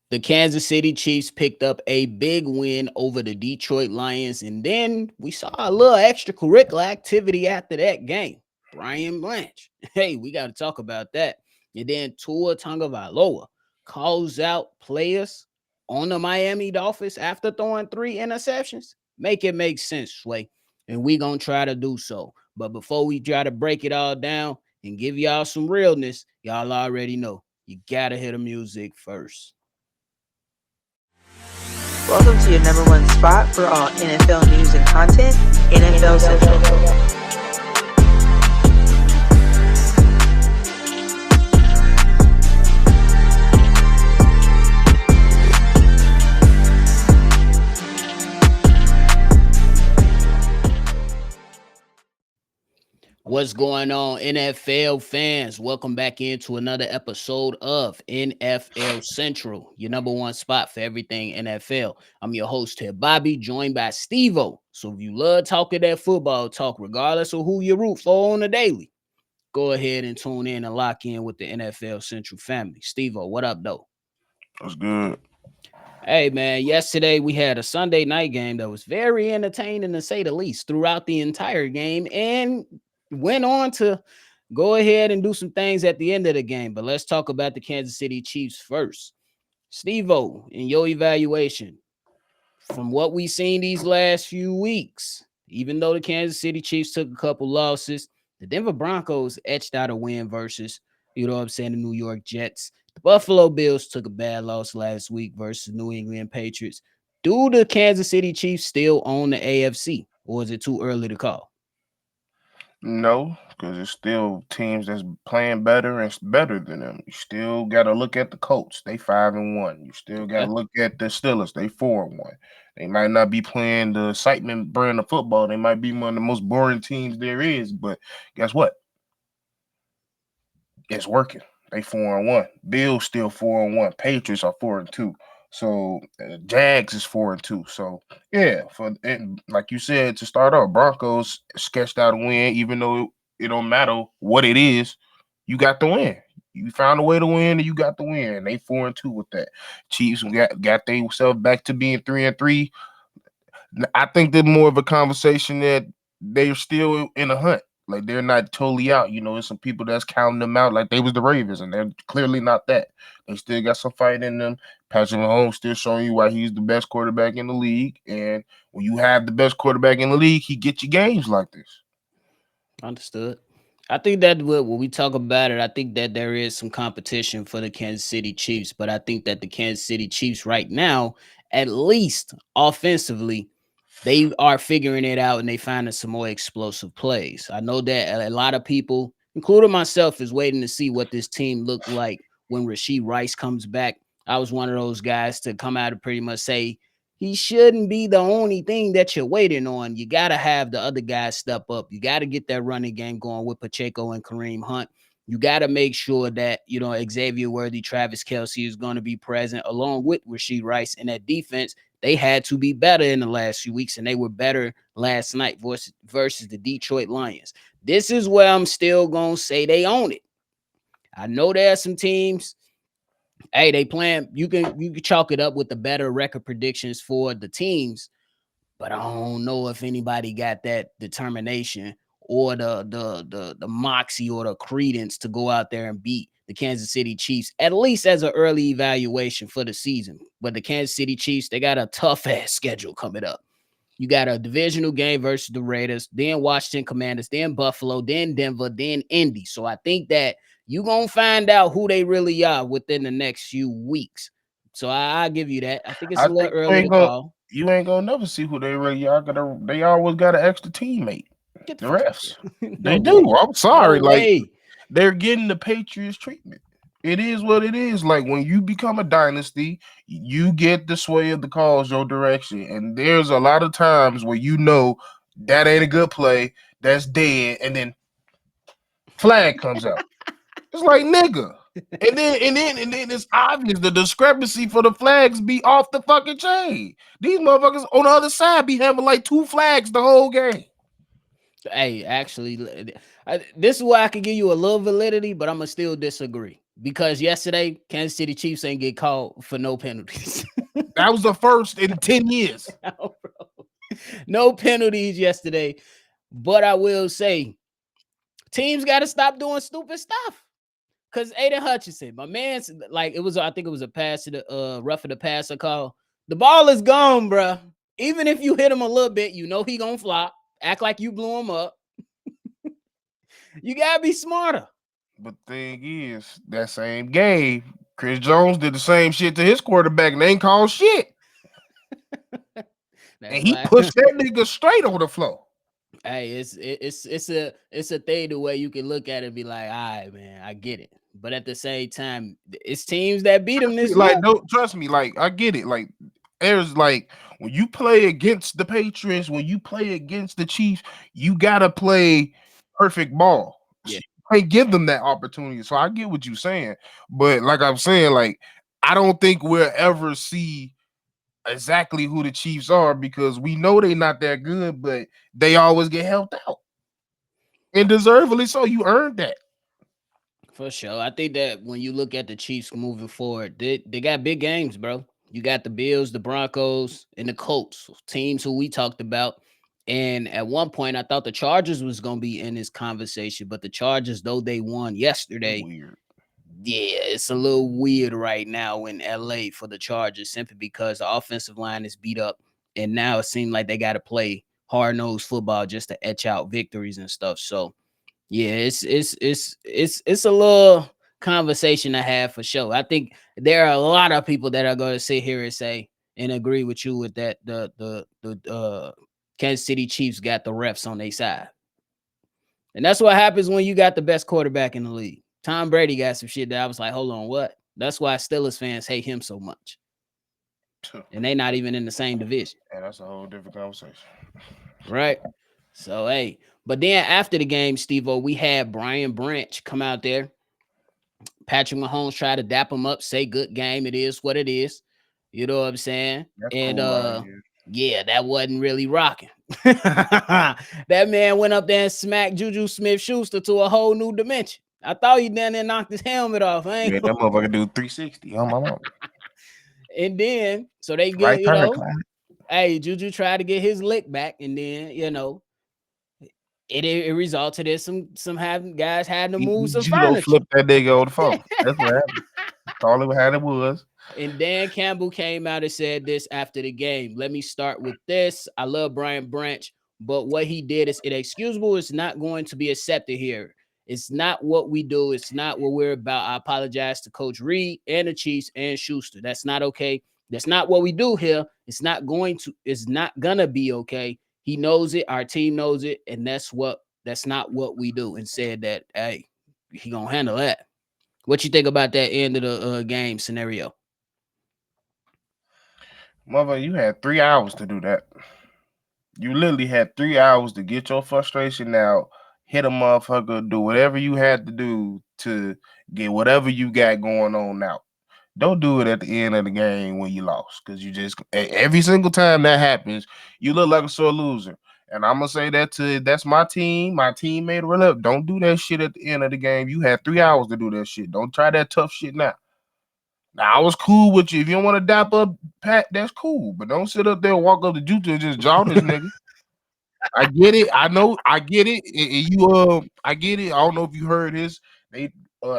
The Kansas City Chiefs picked up a big win over the Detroit Lions, and then we saw a little extracurricular activity after that game. Brian Blanche. Hey, we got to talk about that. And then Tua Tagovailoa calls out players on the Miami Dolphins after throwing 3 interceptions. Make it make sense, Sway. And we going to try to do so. But before we try to break it all down and give y'all some realness, y'all already know you got to hear the music first. Welcome to your number one spot for all NFL news and content, NFL Central. What's going on, NFL fans? Welcome back into another episode of NFL Central, your number one spot for everything NFL. I'm your host here, Bobby, joined by Steve-O. So if you love talking that football talk, regardless of who you root for on the daily, go ahead and tune in and lock in with the NFL Central family. Steve-O, what up, though? That's good. Hey, man, yesterday we had a Sunday night game that was very entertaining, to say the least, throughout the entire game, and went on to go ahead and do some things at the end of the game. But let's talk about the Kansas City Chiefs first. Steve-O, in your evaluation, from what we've seen these last few weeks, even though the Kansas City Chiefs took a couple losses, the Denver Broncos etched out a win versus, you know what I'm saying, the New York Jets. The Buffalo Bills took a bad loss last week versus New England Patriots. Do the Kansas City Chiefs still own the AFC, or is it too early to call? No, because it's still teams that's playing better and better than them. You still got to look at the Colts. They 5-1. You still got to look at the Steelers. They 4-1. They might not be playing the excitement brand of football. They might be one of the most boring teams there is. But guess what? It's working. They 4-1. Bills still 4-1. Patriots are 4-2. So Jags is 4-2. So yeah, and like you said to start off, Broncos sketched out a win, even though it don't matter what it is, you got the win. You found a way to win, and you got the win. They 4-2 with that. Chiefs got themselves back to being 3-3. I think they're more of a conversation that they're still in a hunt. Like they're not totally out. You know, there's some people that's counting them out like they was the Ravens, and they're clearly not that. They still got some fight in them. Patrick Mahomes still showing you why he's the best quarterback in the league. And when you have the best quarterback in the league, he gets you games like this. Understood. I think that when we talk about it, I think that there is some competition for the Kansas City Chiefs, but I think that the Kansas City Chiefs right now, at least offensively, they are figuring it out and they finding some more explosive plays. I know that a lot of people, including myself, is waiting to see what this team looked like when Rashee Rice comes back. I was one of those guys to come out and pretty much say he shouldn't be the only thing that you're waiting on. You got to have the other guys step up. You got to get that running game going with Pacheco and Kareem Hunt. You got to make sure that, you know, Xavier Worthy, Travis Kelce is going to be present along with Rashee Rice in that defense. They had to be better in the last few weeks, and they were better last night versus the Detroit Lions. This is where I'm still going to say they own it. I know there are some teams, hey, they playing, you can chalk it up with the better record predictions for the teams, but I don't know if anybody got that determination or the moxie or the credence to go out there and beat the Kansas City Chiefs, at least as an early evaluation for the season. But the Kansas City Chiefs, they got a tough ass schedule coming up. You got a divisional game versus the Raiders, then Washington Commanders, then Buffalo, then Denver, then Indy. So I think that you're going to find out who they really are within the next few weeks. So I'll give you that. I think it's a I little think early to call. you ain't gonna never see who they really are. They always got an extra teammate. Get the The fuck out refs. there. They No do. way. I'm sorry. No Like way. they're getting the Patriots treatment. It is what it is. Like when you become a dynasty, you get the sway of the calls your direction. And there's a lot of times where you know that ain't a good play, that's dead, and then flag comes out. It's like nigga. And then it's obvious the discrepancy for the flags be off the fucking chain. These motherfuckers on the other side be having like 2 flags the whole game. Hey, actually, this is where I could give you a little validity, but I'm going to still disagree. because yesterday Kansas City Chiefs ain't get called for no penalties. That was the first in 10 years. No penalties yesterday. But I will say, teams got to stop doing stupid stuff. Cause Aiden Hutchinson, my man's like it was. I think it was a pass to the roughing the passer call. The ball is gone, bro. Even if you hit him a little bit, you know he gonna flop. Act like you blew him up. You gotta be smarter. But the thing is, that same game, Chris Jones did the same shit to his quarterback and they ain't called shit. That's And he why. pushed that nigga straight on the floor. Hey, it's a thing the way you can look at it and be like, all right, man, I get it. But at the same time, it's teams that beat them this Like, year. don't trust me. Like, I get it. Like, there's like when you play against the Patriots, when you play against the Chiefs, you gotta play perfect ball. Yeah. You can't give them that opportunity. So I get what you're saying, but like I'm saying, like I don't think we'll ever see exactly who the Chiefs are because we know they're not that good, but they always get helped out. And deservedly so. You earned that. For sure. I think that when you look at the Chiefs moving forward, they got big games, bro. You got the Bills, the Broncos, and the Colts, teams who we talked about. And at one point, I thought the Chargers was going to be in this conversation, but the Chargers, though they won yesterday, Weird. yeah, it's a little weird right now in LA for the Chargers simply because the offensive line is beat up. And now it seems like they got to play hard-nosed football just to etch out victories and stuff. So, yeah, it's a little conversation to have for sure. I think there are a lot of people that are going to sit here and say and agree with you with that the Kansas City Chiefs got the refs on their side. And that's what happens when you got the best quarterback in the league. Tom Brady got some shit that I was like, hold on, what? That's why Steelers fans hate him so much. And they not even in the same division. And that's a whole different conversation. Right? So hey, but then after the game, Steve-O, we had Brian Branch come out there. Patrick Mahomes tried to dap him up, say good game. It is what it is. You know what I'm saying? That's And cool right here. yeah, that wasn't really rocking. That man went up there and smacked Juju Smith-Schuster to a whole new dimension. I thought he down there knocked his helmet off. Yeah, that motherfucker do 360 on my mom. And then so they Right get, turn, Clyde. hey, Juju tried to get his lick back, and then it resulted in some having guys had to move some Judo furniture. flipped that nigga on the phone. That's what happened. That's all it had it was. And Dan Campbell came out and said this after the game. Let me start with this. I love Brian Branch, but what he did is inexcusable. It's not going to be accepted here. It's not what we do. It's not what we're about. I apologize to Coach Reed and the Chiefs and Schuster. That's not okay. That's not what we do here. It's not gonna be okay. He knows it, our team knows it, and that's not what we do. And said that, hey, he gonna handle that. What you think about that end of the game scenario? Mother, you had 3 hours to do that. You literally had 3 hours to get your frustration out, hit a motherfucker, do whatever you had to do to get whatever you got going on out. Don't do it at the end of the game when you lost, because you just every single time that happens, you look like a sore loser. And I'm gonna say that that's my team. My teammate run up. Don't do that shit at the end of the game. You had 3 hours to do that shit. Don't try that tough shit now. Now I was cool with you. If you don't want to dap up Pat, that's cool. But don't sit up there and walk up to Juju and just jaw this nigga. I get it. I know. I get it. I get it. I don't know if you heard his. They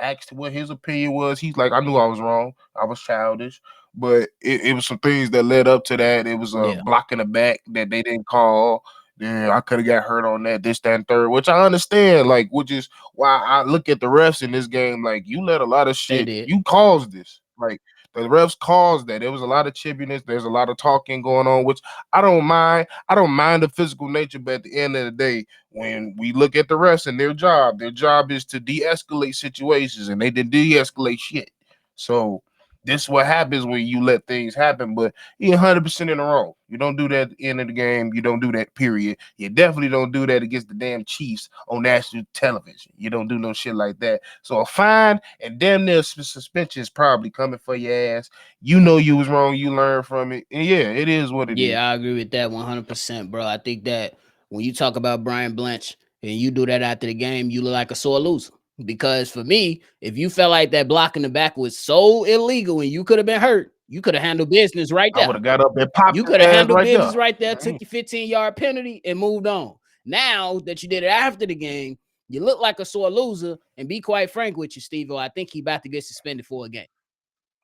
asked what his opinion was. He's like, I knew I was wrong. I was childish, but it was some things that led up to that. It was a Yeah. block in the back that they didn't call. Yeah, I could have got hurt on that, this, that, and third, which I understand. Like, which is why I look at the refs in this game. Like, you let a lot of They shit. did. You caused this. Like, the refs caused that. There was a lot of chippiness. There's a lot of talking going on, which I don't mind. I don't mind the physical nature, but at the end of the day, when we look at the refs and their job is to de-escalate situations, and they didn't de-escalate shit. So this is what happens when you let things happen, but you're 100% in the wrong. You don't do that at the end of the game. You don't do that, period. You definitely don't do that against the damn Chiefs on national television. You don't do no shit like that. So a fine and damn near suspension is probably coming for your ass. You know you was wrong. You learn from it. And yeah, it is what it is. Yeah, I agree with that 100%, bro. I think that when you talk about Brian Blanche and you do that after the game, you look like a sore loser. Because for me, if you felt like that block in the back was so illegal and you could have been hurt, you could have handled business right I would there. have got up and popped You his could have ass handled right business there. right there, took your 15-yard penalty, and moved on. Now that you did it after the game, you look like a sore loser. And be quite frank with you, Steve-O, I think he about to get suspended for a game.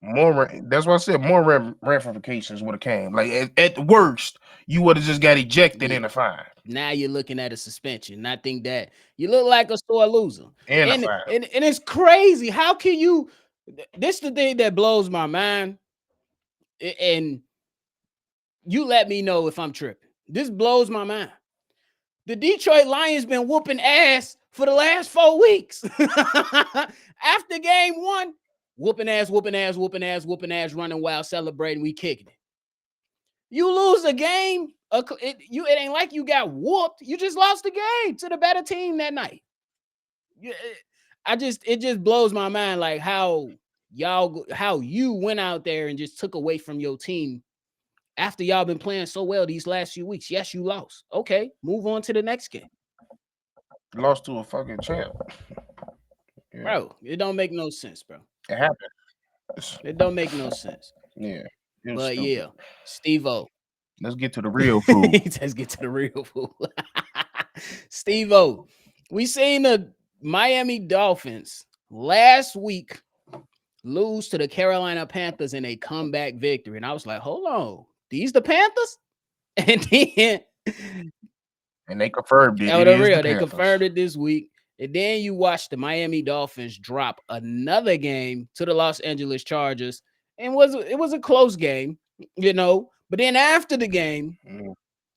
That's what I said. More ramifications would have came. Like at the worst, you would have just got ejected in Yeah. a fine Now you're looking at a suspension. And I think that you look like a sore loser. and a And fine. and it's crazy. How can you? This is the thing that blows my mind. And you let me know if I'm tripping. This blows my mind. The Detroit Lions been whooping ass for the last 4 weeks. After game one, whooping ass, whooping ass, whooping ass, whooping ass, running wild, celebrating, we kicking it. You lose a game, it ain't like you got whooped. You just lost the game to the better team that night. It just blows my mind like how you went out there and just took away from your team after y'all been playing so well these last few weeks. Yes, you lost. Okay, move on to the next game. Lost to a fucking champ. Yeah. Bro, it don't make no sense, bro. It happened. It don't make no sense. Yeah. But stupid. yeah, Steve-O. Let's get to the real food. Let's get to the real food. Steve-O, we seen the Miami Dolphins last week lose to the Carolina Panthers in a comeback victory. And I was like, hold on, these the Panthers? And then And they confirmed it. They confirmed it this week. And then you watch the Miami Dolphins drop another game to the Los Angeles Chargers. And it was a close game, you know. But then after the game,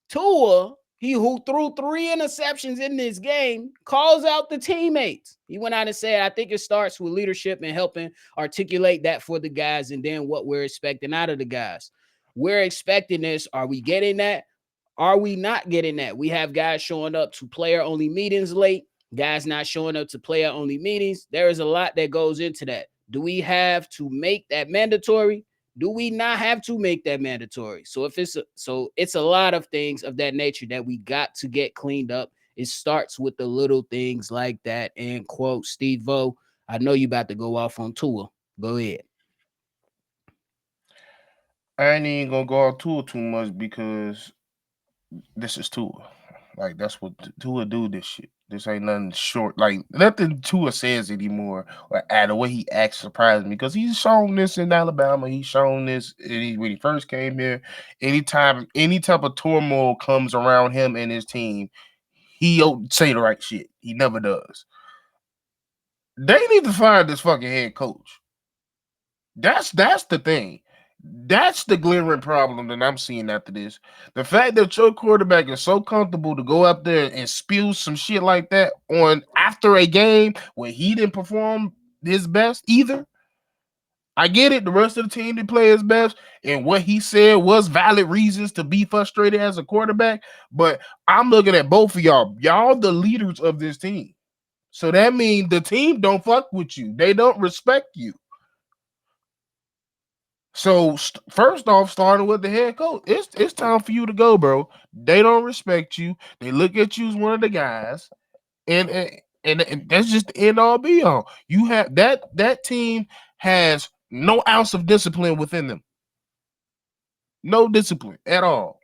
Tua, who threw 3 interceptions in this game, calls out the teammates. He went out and said, I think it starts with leadership and helping articulate that for the guys and then what we're expecting out of the guys. We're expecting this. Are we getting that? Are we not getting that? We have guys showing up to player-only meetings late, guys not showing up to player-only meetings. There is a lot that goes into that. Do we have to make that mandatory? Do we not have to make that mandatory? So it's a lot of things of that nature that we got to get cleaned up. It starts with the little things like that. And quote Steve-O, I know you about to go off on Tua. Go ahead. I ain't even gonna go on Tua too much because this is Tua. Like that's what Tua do. This shit. This ain't nothing short. Like nothing Tua says anymore. Or the way he acts surprised me because he's shown this in Alabama. He's shown this when he first came here. Anytime any type of turmoil comes around him and his team, he'll say the right shit. He never does. They need to fire this fucking head coach. That's the thing. That's the glaring problem that I'm seeing after this. The fact that your quarterback is so comfortable to go up there and spew some shit like that on after a game when he didn't perform his best either. I get it. The rest of the team didn't play his best, and what he said was valid reasons to be frustrated as a quarterback. But I'm looking at both of y'all. Y'all the leaders of this team. So that means the team don't fuck with you. They don't respect you. So first off, starting with the head coach, it's time for you to go, bro. They don't respect you. They look at you as one of the guys, and that's just the end all be all. You have that team has no ounce of discipline within them, no discipline at all.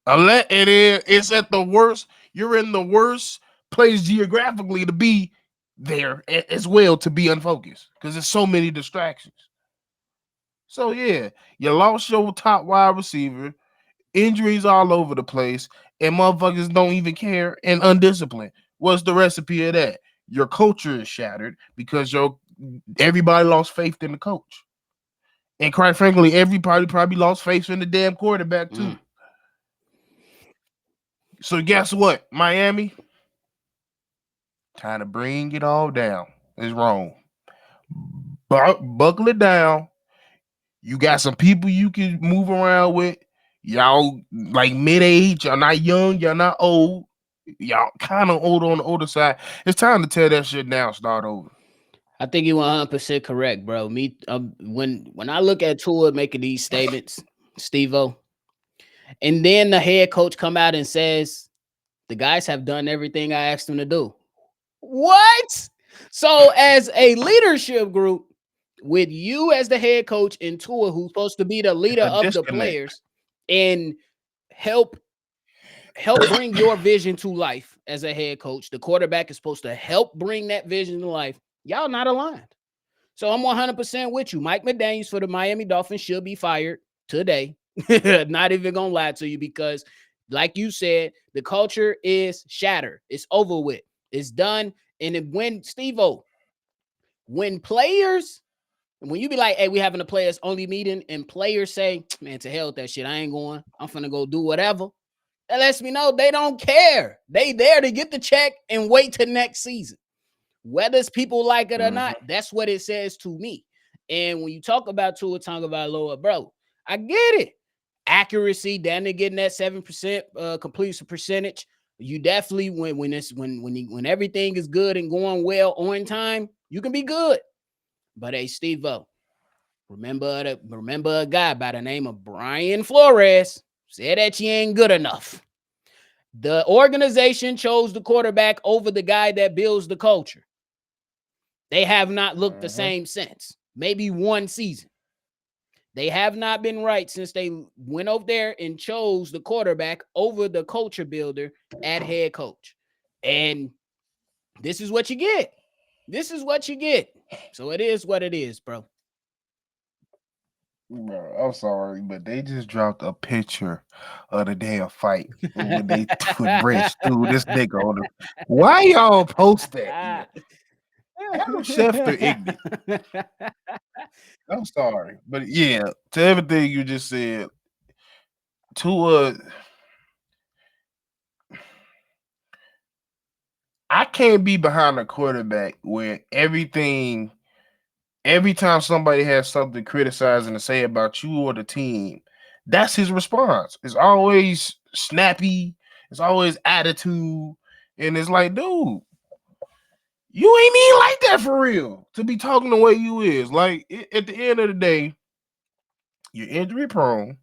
It's at the worst. You're in the worst place geographically to be there as well to be unfocused because there's so many distractions. So yeah, you lost your top wide receiver, injuries all over the place, and motherfuckers don't even care and undisciplined. What's the recipe of that? Your culture is shattered because everybody lost faith in the coach. And quite frankly, everybody probably lost faith in the damn quarterback too. So guess what? Miami, time to bring it all down. It's wrong. Buckle it down. You got some people you can move around with. Y'all like mid-age. Y'all not young. Y'all not old. Y'all kind of old on the older side. It's time to tear that shit down. Start over. I think you're 100% correct, bro. When I look at Tua making these statements, Steve-O, and then the head coach come out and says the guys have done everything I asked them to do. What? So, as a leadership group, with you as the head coach and Tua, who's supposed to be the It's leader a of the disconnect. players, and help bring your vision to life as a head coach. The quarterback is supposed to help bring that vision to life. Y'all not aligned. So I'm 100% with you. Mike McDaniels for the Miami Dolphins should be fired today. Not even gonna lie to you, because like you said, the culture is shattered. It's over with. It's done. And when Steve-O, when players, when you be like, hey, we having a players only meeting, and players say, man, to hell with that shit. I ain't going. I'm finna go do whatever. That lets me know they don't care. They there to get the check and wait till next season. Whether people like it or not, that's what it says to me. And when you talk about Tua Tagovailoa, bro, I get it. Accuracy, down to getting that 7% completion percentage. You definitely when everything is good and going well on time, you can be good. But hey, Steve-O, remember a guy by the name of Brian Flores said that you ain't good enough. The organization chose the quarterback over the guy that builds the culture. They have not looked the same since. Maybe one season. They have not been right since they went over there and chose the quarterback over the culture builder at head coach. And this is what you get. This is what you get. So it is what it is, bro. Bro, I'm sorry, but they just dropped a picture of the damn fight when they put Brent through this nigga on the. Why y'all post that? Yeah. Adam Schefter ignorant. I'm sorry, but yeah, to everything you just said, Tua, I can't be behind a quarterback where every time somebody has something criticizing to say about you or the team, that's his response. It's always snappy, it's always attitude, and it's like, dude, you ain't even like that for real to be talking the way you is. Like at the end of the day, you're injury prone,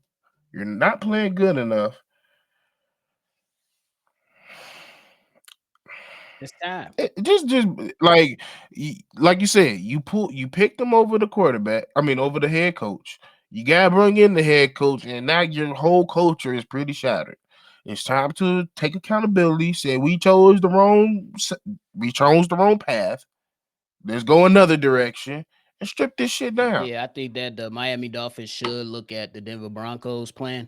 you're not playing good enough. It's time. Just like you said, you picked them over the quarterback. I mean, over the head coach. You gotta bring in the head coach, and now your whole culture is pretty shattered. It's time to take accountability. Say we chose the wrong path. Let's go another direction and strip this shit down. Yeah, I think that the Miami Dolphins should look at the Denver Broncos plan.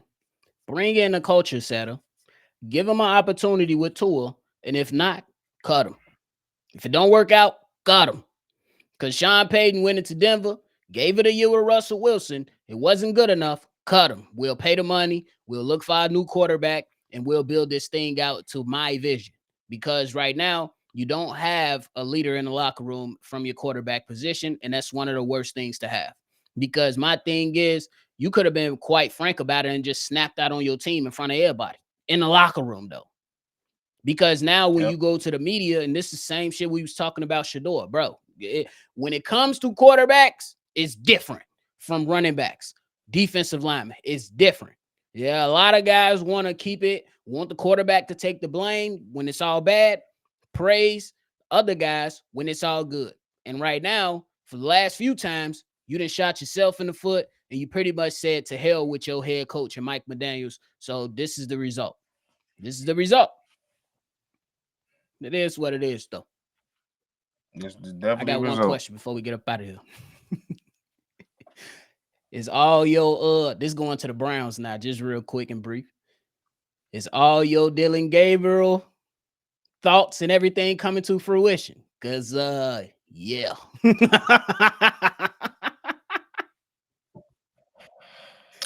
Bring in a culture setter. Give them an opportunity with Tua. And if not, cut him. If it don't work out, cut him. Because Sean Payton went into Denver, gave it a year with Russell Wilson. It wasn't good enough. Cut him. We'll pay the money. We'll look for a new quarterback, and we'll build this thing out to my vision. Because right now, you don't have a leader in the locker room from your quarterback position, and that's one of the worst things to have. Because my thing is, you could have been quite frank about it and just snapped out on your team in front of everybody in the locker room, though. Because now when Yep. you go to the media, and this is the same shit we was talking about Shador, bro. When it comes to quarterbacks, it's different from running backs. Defensive linemen, it's different. Yeah, a lot of guys want the quarterback to take the blame when it's all bad, praise other guys when it's all good. And right now, for the last few times, you done shot yourself in the foot, and you pretty much said to hell with your head coach and Mike McDaniels. So this is the result. This is the result. It is what it is, though. This is I definitely got a one result. question before we get up out of here. Is all your this going to the Browns now, just real quick and brief. Is all your Dylan Gabriel thoughts and everything coming to fruition? Cause yeah.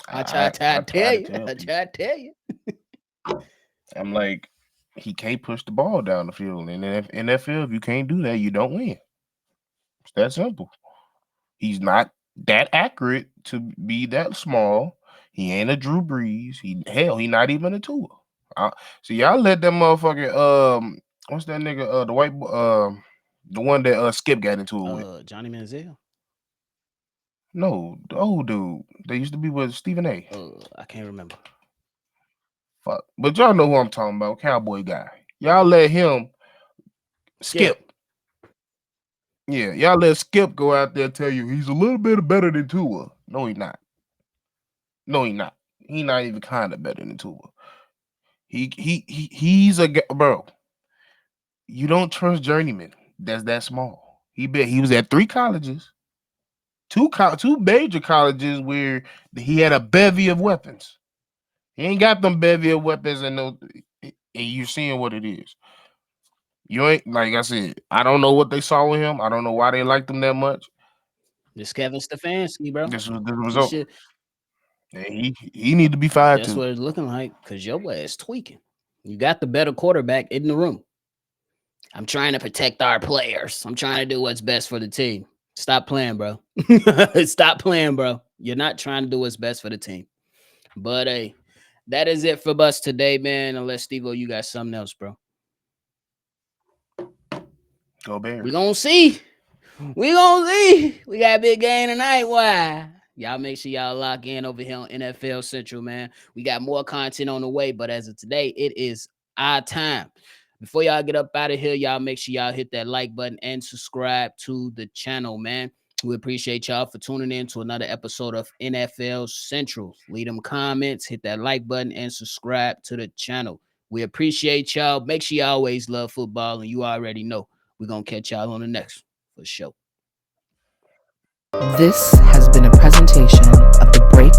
I try to tell you. I try to tell you. I'm like, he can't push the ball down the field. And in NFL, if you can't do that, you don't win. It's that simple. He's not that accurate to be that small. He ain't a Drew Brees. He not even a Tua. So y'all let that motherfucker what's that nigga the white the one that Skip got into it with. Johnny Manziel. No, the old dude. They used to be with Stephen A. I can't remember. Fuck. But y'all know who I'm talking about, cowboy guy. Y'all let him skip. Yeah, y'all let Skip go out there and tell you he's a little bit better than Tua. No, he's not. No, he's not. He's not even kind of better than Tua. He's a bro. You don't trust journeyman. That's that small. He was at 3 colleges, two major colleges where he had a bevy of weapons. He ain't got them bevy of weapons and no, and you seeing what it is. You ain't like I said. I don't know what they saw with him. I don't know why they liked him that much. This Kevin Stefanski, bro. This was the This result. shit, And he need to be fired that's too. what it's looking like because your ass tweaking. You got the better quarterback in the room. I'm trying to protect our players. I'm trying to do what's best for the team. Stop playing, bro. Stop playing, bro. You're not trying to do what's best for the team. But hey, that is it for us today, man. Unless Steve-O, you got something else, bro. Go Bears. We gonna see. We gonna see. We got a big game tonight. Why? Y'all make sure y'all lock in over here on NFL Central, man. We got more content on the way, but as of today, it is our time. Before y'all get up out of here, y'all make sure y'all hit that like button and subscribe to the channel, man. We appreciate y'all for tuning in to another episode of NFL Central. Leave them comments, hit that like button, and subscribe to the channel. We appreciate y'all. Make sure you always love football, and you already know we're going to catch y'all on the next for sure. This has been a presentation of the Breaks